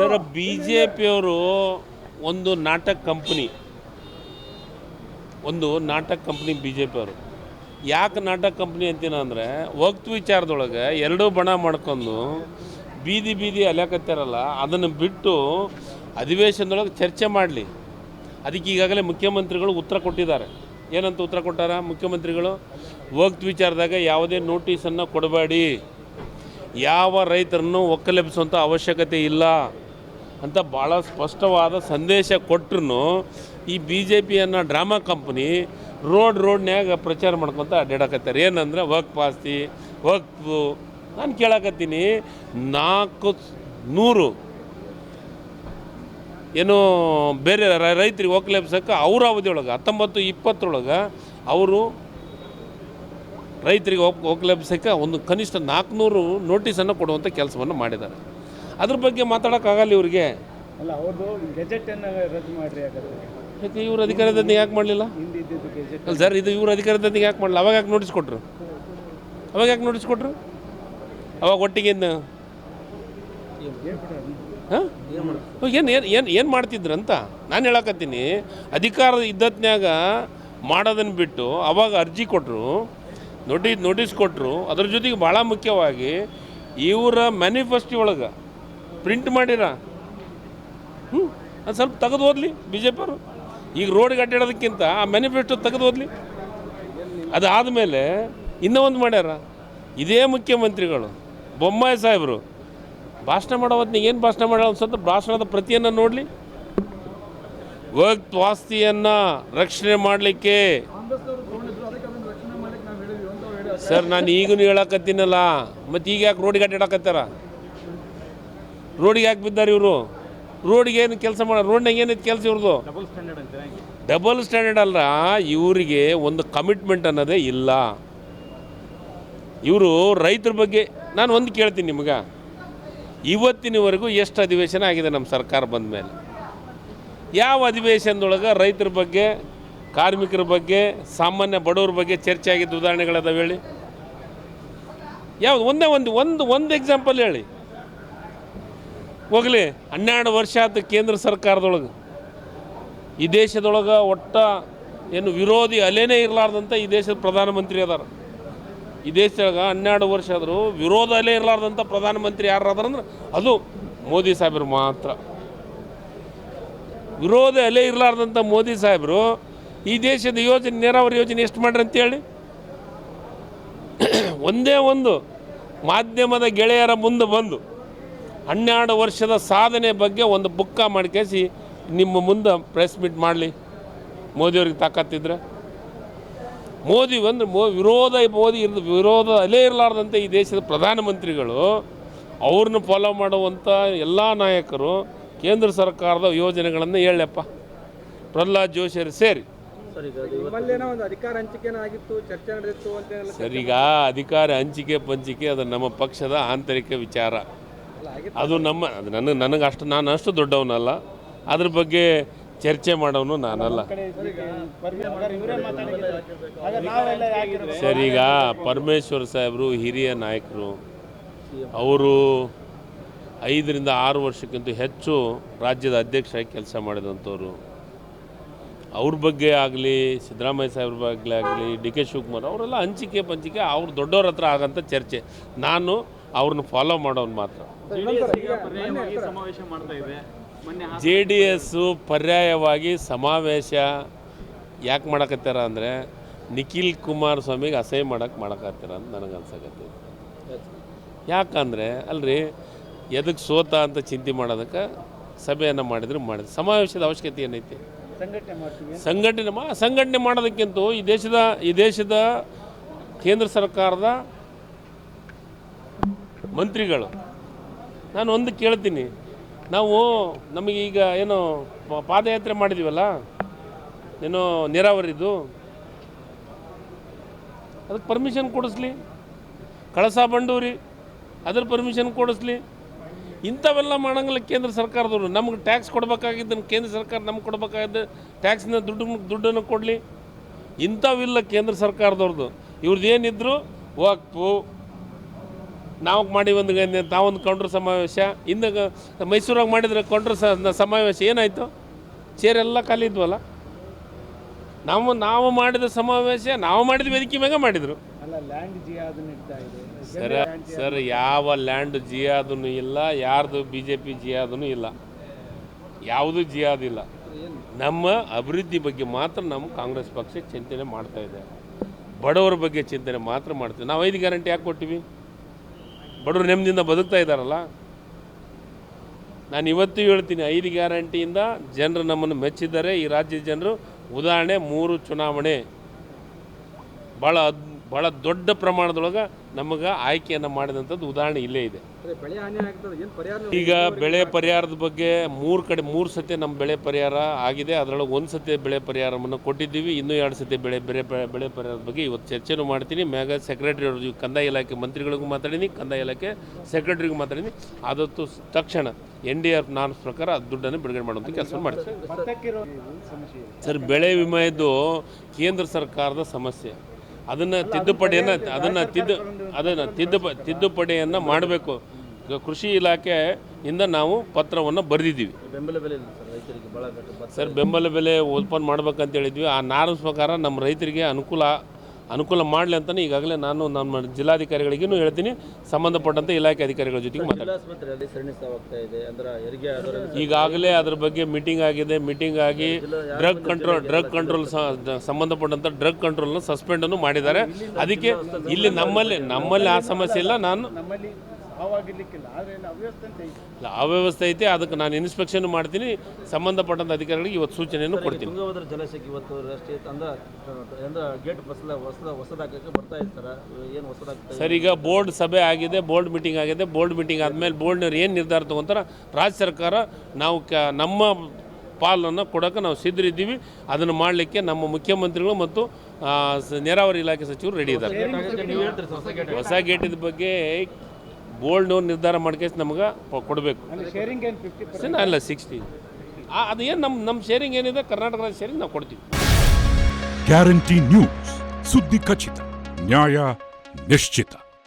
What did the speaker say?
Sir BJPಯವರು ಒಂದು ನಾಟಕ company BJPಯವರು ಯಾಕೆ ನಾಟಕ ಕಂಪ್ನಿ ಅಂತೀನ ಅಂದರೆ ವಕ್ತ್ ವಿಚಾರದೊಳಗೆ ಎರಡೂ ಬಣ ಮಾಡ್ಕೊಂಡು ಬೀದಿ ಅಲ್ಯಾಕತ್ತಾರಲ್ಲ, ಅದನ್ನು ಬಿಟ್ಟು ಅಧಿವೇಶನದೊಳಗೆ ಚರ್ಚೆ ಮಾಡಲಿ. ಅದಕ್ಕೆ ಈಗಾಗಲೇ ಮುಖ್ಯಮಂತ್ರಿಗಳು ಉತ್ತರ ಕೊಟ್ಟಿದ್ದಾರೆ. ಏನಂತ ಉತ್ತರ ಕೊಟ್ಟಾರ ಮುಖ್ಯಮಂತ್ರಿಗಳು? ವಕ್ತ್ ವಿಚಾರದಾಗ ಯಾವುದೇ ನೋಟಿಸನ್ನು ಕೊಡಬೇಡಿ, ಯಾವ ರೈತರನ್ನು ಒಕ್ಕಲೆಬ್ಬಿಸುವಂಥ ಅವಶ್ಯಕತೆ ಇಲ್ಲ ಅಂತ ಭಾಳ ಸ್ಪಷ್ಟವಾದ ಸಂದೇಶ ಕೊಟ್ಟರು. ಈ BJP ಅನ್ನೋ ಡ್ರಾಮಾ ಕಂಪ್ನಿ ರೋಡ್ನ್ಯಾಗ ಪ್ರಚಾರ ಮಾಡ್ಕೊತ ಅಡ್ಡಾಡಕತ್ತಾರೆ. ಏನಂದ್ರೆ ವಕ್ಫ್ ಆಸ್ತಿ, ವಕ್ಫು. ನಾನು ಕೇಳಕತ್ತೀನಿ, 400 ಏನು ಬೇರೆ ರೈತರಿಗೆ ಒಕ್ಕಲೆಬ್ಸಕ್ಕೆ ಅವರ ಅವಧಿಯೊಳಗೆ 19-20 ಅವರು ರೈತರಿಗೆ ಒಕ್ಕಲೆಬ್ಸಕ್ಕೆ ಒಂದು ಕನಿಷ್ಠ 400 ನೋಟಿಸನ್ನು ಕೊಡುವಂಥ ಕೆಲಸವನ್ನು ಮಾಡಿದ್ದಾರೆ. ಅದ್ರ ಬಗ್ಗೆ ಮಾತಾಡೋಕ್ಕಾಗಲ್ಲ ಇವ್ರಿಗೆ. ಅಲ್ಲ, ಅವ್ರದ್ದು ಗೆಜೆಟನ್ನು ರದ್ದು ಮಾಡಿರಿ. ಯಾಕೆ ಇವ್ರ ಅಧಿಕಾರದಲ್ಲಿ ಯಾಕೆ ಮಾಡಲಿಲ್ಲ? ಅಲ್ಲ ಸರ್, ಇದು ಇವ್ರ ಅಧಿಕಾರದಲ್ಲಿ ಯಾಕೆ ಮಾಡಲಿಲ್ಲ? ಅವಾಗ ಯಾಕೆ ನೋಟಿಸ್ ಕೊಟ್ಟರು? ಅವಾಗ ಒಟ್ಟಿಗೆ ಹಾಂ ಏನು ಮಾಡ್ತಿದ್ರಂತ ನಾನು ಹೇಳಕತ್ತೀನಿ. ಅಧಿಕಾರ ಇದ್ದತ್ನ್ಯಾಗ ಮಾಡೋದನ್ನು ಬಿಟ್ಟು ಅವಾಗ ಅರ್ಜಿ ಕೊಟ್ಟರು, ನೋಟಿಸ್ ಕೊಟ್ಟರು. ಅದ್ರ ಜೊತೆಗೆ ಭಾಳ ಮುಖ್ಯವಾಗಿ ಇವರ ಮ್ಯಾನಿಫೆಸ್ಟೋ ಒಳಗೆ ಪ್ರಿಂಟ್ ಮಾಡಿರ ಅದು ಸ್ವಲ್ಪ ತೆಗೆದು ಓದಲಿ BJPಯವರು. ಈಗ ರೋಡ್ಗೆ ಅಡ್ಡಾಡೋದಕ್ಕಿಂತ ಆ ಮ್ಯಾನಿಫೆಸ್ಟೋ ತೆಗೆದು ಓದಲಿ. ಅದಾದಮೇಲೆ ಇನ್ನೂ ಒಂದು ಮಾಡ್ಯಾರ ಇದೇ ಮುಖ್ಯಮಂತ್ರಿಗಳು, ಬೊಮ್ಮಾಯಿ ಸಾಹೇಬರು ಭಾಷಣ ಮಾಡೋ ಹೊತ್ತಿಗೆ ಏನು ಭಾಷಣ ಮಾಡೋ ಅನ್ಸುತ್ತೆ? ಭಾಷಣದ ಪ್ರತಿಯನ್ನು ನೋಡಲಿ. ವಕ್ಫ್ ಆಸ್ತಿಯನ್ನು ರಕ್ಷಣೆ ಮಾಡಲಿಕ್ಕೆ ಸರ್, ನಾನು ಈಗಲೂ ಹೇಳಕತ್ತೀನಲ್ಲ, ಮತ್ತು ಈಗ ಯಾಕೆ ರೋಡಿಗೆ ಅಡ್ಡಾಡಕತ್ತಾರ? ರೋಡಿಗೆ ಯಾಕೆ ಬಿದ್ದಾರೆ ಇವರು? ರೋಡಿಗೆ ಏನು ಕೆಲಸ ರೋಡ್ನಾಗ ಏನೈತೆ ಕೆಲಸ ಇವ್ರದ್ದು? ಡಬಲ್ ಸ್ಟ್ಯಾಂಡರ್ಡ್ ಅಲ್ಲ, ಇವರಿಗೆ ಒಂದು ಕಮಿಟ್ಮೆಂಟ್ ಅನ್ನೋದೇ ಇಲ್ಲ. ಇವರು ರೈತರ ಬಗ್ಗೆ ನಾನು ಒಂದು ಕೇಳ್ತೀನಿ ನಿಮ್ಗೆ, ಇವತ್ತಿನವರೆಗೂ ಎಷ್ಟು ಅಧಿವೇಶನ ಆಗಿದೆ ನಮ್ಮ ಸರ್ಕಾರ ಬಂದ ಮೇಲೆ? ಯಾವ ಅಧಿವೇಶನದೊಳಗೆ ರೈತರ ಬಗ್ಗೆ, ಕಾರ್ಮಿಕರ ಬಗ್ಗೆ, ಸಾಮಾನ್ಯ ಬಡವ್ರ ಬಗ್ಗೆ ಚರ್ಚೆ ಆಗಿದ್ದು ಉದಾಹರಣೆಗಳದಾವೆ ಹೇಳಿ? ಯಾವುದು? ಒಂದು ಎಕ್ಸಾಂಪಲ್ ಹೇಳಿ ಹೋಗಲಿ. 12 ವರ್ಷ ಆಯ್ತು ಕೇಂದ್ರ ಸರ್ಕಾರದೊಳಗೆ. ಈ ದೇಶದೊಳಗೆ ಏನು ವಿರೋಧಿ ಅಲೆನೇ ಇರಲಾರ್ದಂಥ ಈ ದೇಶದ ಪ್ರಧಾನಮಂತ್ರಿ ಅದಾರ. ಈ ದೇಶದೊಳಗೆ 12 ವರ್ಷ ಆದರೂ ವಿರೋಧ ಅಲೆ ಇರಲಾರ್ದಂಥ ಪ್ರಧಾನಮಂತ್ರಿ ಯಾರು ಅದಾರಂದ್ರೆ ಅದು ಮೋದಿ ಸಾಹೇಬರು ಮಾತ್ರ. ವಿರೋಧ ಅಲೆ ಇರಲಾರ್ದಂಥ ಮೋದಿ ಸಾಹೇಬರು ಈ ದೇಶದ ಯೋಜನೆ, ನೀರಾವರಿ ಯೋಜನೆ ಎಷ್ಟು ಮಾಡ್ರಿ ಅಂತೇಳಿ? ಒಂದೇ ಒಂದು ಮಾಧ್ಯಮದ ಗೆಳೆಯರ ಮುಂದೆ ಬಂದು 12 ವರ್ಷದ ಸಾಧನೆ ಬಗ್ಗೆ ಒಂದು ಬುಕ್ಕ ಮಾಡ್ಕೇಸಿ ನಿಮ್ಮ ಮುಂದೆ ಪ್ರೆಸ್ ಮೀಟ್ ಮಾಡಲಿ. ಮೋದಿಯವ್ರಿಗೆ ತಾಕತ್ತಿದ್ರೆ ಮೋದಿ ಒಂದು ವಿರೋಧ ಅಲೇ ಇರಲಾರ್ದಂಥ ಈ ದೇಶದ ಪ್ರಧಾನಮಂತ್ರಿಗಳು, ಅವ್ರನ್ನ ಫಾಲೋ ಮಾಡುವಂಥ ಎಲ್ಲ ನಾಯಕರು ಕೇಂದ್ರ ಸರ್ಕಾರದ ಯೋಜನೆಗಳನ್ನು ಹೇಳಪ್ಪ. ಪ್ರಹ್ಲಾದ್ ಜೋಶಿಯವರು ಸೇರಿ ಸರ್, ಈಗ ಅಧಿಕಾರ ಹಂಚಿಕೆ ಪಂಚಿಕೆ ಅದು ನಮ್ಮ ಪಕ್ಷದ ಆಂತರಿಕ ವಿಚಾರ. ಅದು ನಾನು ಅಷ್ಟು ದೊಡ್ಡವನಲ್ಲ, ಅದ್ರ ಬಗ್ಗೆ ಚರ್ಚೆ ಮಾಡೋನು ನಾನಲ್ಲ ಸರ್. ಈಗ ಪರಮೇಶ್ವರ್ ಸಾಹೇಬರು ಹಿರಿಯ ನಾಯಕರು, ಅವರು 5-6 ವರ್ಷಕ್ಕಿಂತ ಹೆಚ್ಚು ರಾಜ್ಯದ ಅಧ್ಯಕ್ಷರಾಗಿ ಕೆಲಸ ಮಾಡಿದಂಥವ್ರು. ಅವ್ರ ಬಗ್ಗೆ ಆಗಲಿ, ಸಿದ್ದರಾಮಯ್ಯ ಸಾಹೇಬ್ರ ಬಗ್ಗೆ ಆಗಲಿ, DK ಶಿವಕುಮಾರ್ ಅವರೆಲ್ಲ ಹಂಚಿಕೆ ಪಂಚಿಕೆ ಅವ್ರು ದೊಡ್ಡವ್ರ ಹತ್ರ ಆಗಂಥ ಚರ್ಚೆ. ನಾನು ಅವ್ರನ್ನ ಫಾಲೋ ಮಾಡೋನು ಮಾತ್ರ. JDS ಪರ್ಯಾಯವಾಗಿ ಸಮಾವೇಶ ಯಾಕೆ ಮಾಡಕತ್ತಾರ ಅಂದರೆ ನಿಖಿಲ್ ಕುಮಾರಸ್ವಾಮಿಗೆ ಅಸಹ್ಯ ಮಾಡಕತ್ತಾರ ಅಂತ ನನಗೆ ಅನ್ಸಕತ್ತೆ. ಯಾಕಂದರೆ ಅಲ್ರಿ, ಎದಕ್ಕೆ ಸೋತ ಅಂತ ಚಿಂತೆ ಮಾಡೋದಕ್ಕೆ ಸಭೆಯನ್ನು ಮಾಡಿದ್ರು ಸಮಾವೇಶದ ಅವಶ್ಯಕತೆ ಏನೈತಿ? ಸಂಘಟನೆ ಮಾಡೋದಕ್ಕಿಂತ ಈ ದೇಶದ ಕೇಂದ್ರ ಸರ್ಕಾರದ ಮಂತ್ರಿಗಳು, ನಾನು ಒಂದು ಕೇಳ್ತೀನಿ, ನಮಗೀಗ ಏನೋ ಪಾದಯಾತ್ರೆ ಮಾಡಿದ್ದೀವಲ್ಲ, ಏನೋ ನೀರಾವರಿದು, ಅದಕ್ಕೆ ಪರ್ಮಿಷನ್ ಕೊಡಿಸ್ಲಿ. ಕಳಸಾ ಬಂಡೂರಿ ಅದ್ರ ಪರ್ಮಿಷನ್ ಕೊಡಿಸ್ಲಿ. ಇಂಥವೆಲ್ಲ ಮಾಡೋಂಗಿಲ್ಲ ಕೇಂದ್ರ ಸರ್ಕಾರದವರು. ನಮ್ಗೆ ಟ್ಯಾಕ್ಸ್ ಕೊಡಬೇಕಾಗಿದ್ದನ್ನು ಕೇಂದ್ರ ಸರ್ಕಾರ ನಮ್ಗೆ ಕೊಡಬೇಕಾಗಿದ್ದ ಟ್ಯಾಕ್ಸ್ನ ದುಡ್ಡನ್ನು ಕೊಡಲಿ. ಇಂಥವಿಲ್ಲ ಕೇಂದ್ರ ಸರ್ಕಾರದವ್ರದ್ದು. ಇವ್ರದ್ದು ಏನಿದ್ರು ವಕ್ಫು, ನಾವು ಮಾಡಿ ತಾವೊಂದು ಕೌಂಟ್ರ್ ಸಮಾವೇಶ ಇನ್ನು ಮೈಸೂರಾಗ ಮಾಡಿದ್ರೆ ಕೌಂಟ್ರ್ ಸಮಾವೇಶ ಏನಾಯಿತು? ಚೇರೆಲ್ಲ ಖಾಲಿ ಇದ್ವಲ್ಲ. ನಾವು ಮಾಡಿದ ಸಮಾವೇಶ ನಾವು ಮಾಡಿದ ವೇದಿಕೆ ಮ್ಯಾಗ ಮಾಡಿದರು. ಅಲ್ಲ, ಲ್ಯಾಂಡ್ ಜಿಹಾದ್ ನಡೀತಾ ಇದೆ. ಸರ್ ಯಾವ ಲ್ಯಾಂಡ್ ಜಿಹಾದೂ ಇಲ್ಲ, ಯಾರ್ದು BJP ಜಿಹಾದೂ ಇಲ್ಲ, ಯಾವುದೂ ಜಿಹಾದ್ ಇಲ್ಲ. ನಮ್ಮ ಅಭಿವೃದ್ಧಿ ಬಗ್ಗೆ ಮಾತ್ರ ನಮ್ಮ ಕಾಂಗ್ರೆಸ್ ಪಕ್ಷ ಚಿಂತನೆ ಮಾಡ್ತಾ ಇದೆ. ಬಡವರ ಬಗ್ಗೆ ಚಿಂತನೆ ಮಾತ್ರ ಮಾಡ್ತೀವಿ. ನಾವು 5 ಗ್ಯಾರಂಟಿ ಯಾಕೆ ಕೊಟ್ಟಿವಿ? ಬಡವರು ನೆಮ್ಮದಿಯಿಂದ ಬದುಕ್ತಾ ಇದ್ದಾರಲ್ಲ. ನಾನು ಇವತ್ತು ಹೇಳ್ತೀನಿ, 5 ಗ್ಯಾರಂಟಿಯಿಂದ ಜನರು ನಮ್ಮನ್ನು ಮೆಚ್ಚಿದ್ದಾರೆ. ಈ ರಾಜ್ಯದ ಜನರು ಉದಾಹರಣೆ 3 ಚುನಾವಣೆ ಭಾಳ ದೊಡ್ಡ ಪ್ರಮಾಣದೊಳಗೆ ನಮಗೆ ಆಯ್ಕೆಯನ್ನು ಮಾಡಿದಂಥದ್ದು ಉದಾಹರಣೆ ಇಲ್ಲೇ ಇದೆ. ಈಗ ಬೆಳೆ ಪರಿಹಾರದ ಬಗ್ಗೆ 3 ಸತಿ ನಮ್ಮ ಬೆಳೆ ಪರಿಹಾರ ಆಗಿದೆ. ಅದರೊಳಗೆ 1 ಸತಿ ಬೆಳೆ ಪರಿಹಾರವನ್ನು ಕೊಟ್ಟಿದ್ದೀವಿ. ಇನ್ನೂ 2 ಸತಿ ಬೆಳೆ ಪರಿಹಾರದ ಬಗ್ಗೆ ಇವತ್ತು ಚರ್ಚೆನೂ ಮಾಡ್ತೀನಿ. ಮ್ಯಾಗ ಸೆಕ್ರೆಟರಿ ಅವರು, ಕಂದಾಯ ಇಲಾಖೆ ಮಂತ್ರಿಗಳಿಗೂ ಮಾತಾಡೀನಿ, ಕಂದಾಯ ಇಲಾಖೆ ಸೆಕ್ರೆಟರಿಗೂ ಮಾತಾಡೀನಿ. ಅದತ್ತು ತಕ್ಷಣ NDRF ನಾರ್ಮ್ಸ್ ಪ್ರಕಾರ ಅದು ದುಡ್ಡನ್ನು ಬಿಡುಗಡೆ ಮಾಡುವಂಥ ಕೆಲಸ ಮಾಡ್ತೀವಿ. ಸರ್, ಬೆಳೆ ವಿಮೆಯದ್ದು ಕೇಂದ್ರ ಸರ್ಕಾರದ ಸಮಸ್ಯೆ. ಅದನ್ನು ತಿದ್ದುಪಡಿಯನ್ನು ಮಾಡಬೇಕು. ಕೃಷಿ ಇಲಾಖೆಯಿಂದ ನಾವು ಪತ್ರವನ್ನು ಬರೆದಿದ್ದೀವಿ. ಸರ್, ಬೆಂಬಲ ಬೆಲೆ ಉತ್ಪನ್ನ ಮಾಡ್ಬೇಕಂತ ಹೇಳಿದ್ವಿ. ಆ ನಾರ್ಮ್ಸ್ ಪ್ರಕಾರ ನಮ್ಮ ರೈತರಿಗೆ ಅನುಕೂಲ ಮಾಡಲಿ ಅಂತಲೇ ಈಗಾಗಲೇ ನಾನು ನಮ್ಮ ಜಿಲ್ಲಾಧಿಕಾರಿಗಳಿಗೂ ಹೇಳ್ತೀನಿ, ಸಂಬಂಧಪಟ್ಟಂಥ ಇಲಾಖೆ ಅಧಿಕಾರಿಗಳ ಜೊತೆಗೆ ಈಗಾಗಲೇ ಅದ್ರ ಬಗ್ಗೆ ಮೀಟಿಂಗ್ ಆಗಿದೆ. ಮೀಟಿಂಗ್ ಆಗಿ ಡ್ರಗ್ ಕಂಟ್ರೋಲ್ ಸಂಬಂಧಪಟ್ಟಂಥ ಡ್ರಗ್ ಕಂಟ್ರೋಲ್ನ ಸಸ್ಪೆಂಡನ್ನು ಮಾಡಿದ್ದಾರೆ. ಅದಕ್ಕೆ ಇಲ್ಲಿ ನಮ್ಮಲ್ಲಿ ಆ ಸಮಸ್ಯೆ ಇಲ್ಲ. ನಾನು ಅವ್ಯವಸ್ಥೆ ಐತೆ, ಅದಕ್ಕೆ ನಾನು ಇನ್ಸ್ಪೆಕ್ಷನ್ ಮಾಡ್ತೀನಿ. ಸಂಬಂಧಪಟ್ಟಂಥ ಅಧಿಕಾರಿಗಳಿಗೆ ಇವತ್ತು ಸೂಚನೆಯನ್ನು ಕೊಡ್ತೀನಿ. ತುಂಗಭದ್ರಾ ಜಲಾಶಯಕ್ಕೆ ಇವತ್ತು ರಾಷ್ಟ್ರೀಯ ಗೇಟ್ ಬರ್ತಾ ಇರ್ತಾರೆ. ಏನು ಹೊಸದಾಗ್ತದೆ ಸರ್? ಈಗ ಬೋರ್ಡ್ ಸಭೆ ಆಗಿದೆ, ಬೋರ್ಡ್ ಮೀಟಿಂಗ್ ಆಗಿದೆ. ಬೋರ್ಡ್ ಮೀಟಿಂಗ್ ಆದಮೇಲೆ ಬೋರ್ಡ್ನವ್ರು ಏನು ನಿರ್ಧಾರ ತಗೊಂತಾರೆ, ರಾಜ್ಯ ಸರ್ಕಾರ ನಾವು ನಮ್ಮ ಪಾಲನ್ನು ಕೊಡೋಕೆ ನಾವು ಸಿದ್ಧರಿದ್ದೀವಿ. ಅದನ್ನು ಮಾಡಲಿಕ್ಕೆ ನಮ್ಮ ಮುಖ್ಯಮಂತ್ರಿಗಳು ಮತ್ತು ನೀರಾವರಿ ಇಲಾಖೆ ಸಚಿವರು ರೆಡಿ ಇದ್ದಾರೆ. ಹೊಸ ಗೇಟಿದ ಬಗ್ಗೆ ಬೋರ್ಡ್ನವ್ರು ನಿರ್ಧಾರ ಮಾಡ್ಕೇಸಿ ನಮಗೆ ಕೊಡಬೇಕು. ಅಲ್ಲ 60 ಅದು ಏನು ನಮ್ಮ ಶೇರಿಂಗ್ ಏನಿದೆ, ಕರ್ನಾಟಕದ ಶೇರಿಂಗ್ ನಾವು ಕೊಡ್ತೀವಿ. ಗ್ಯಾರಂಟಿ ನ್ಯೂಸ್, ಸುದ್ದಿ ಖಚಿತ, ನ್ಯಾಯ ನಿಶ್ಚಿತ.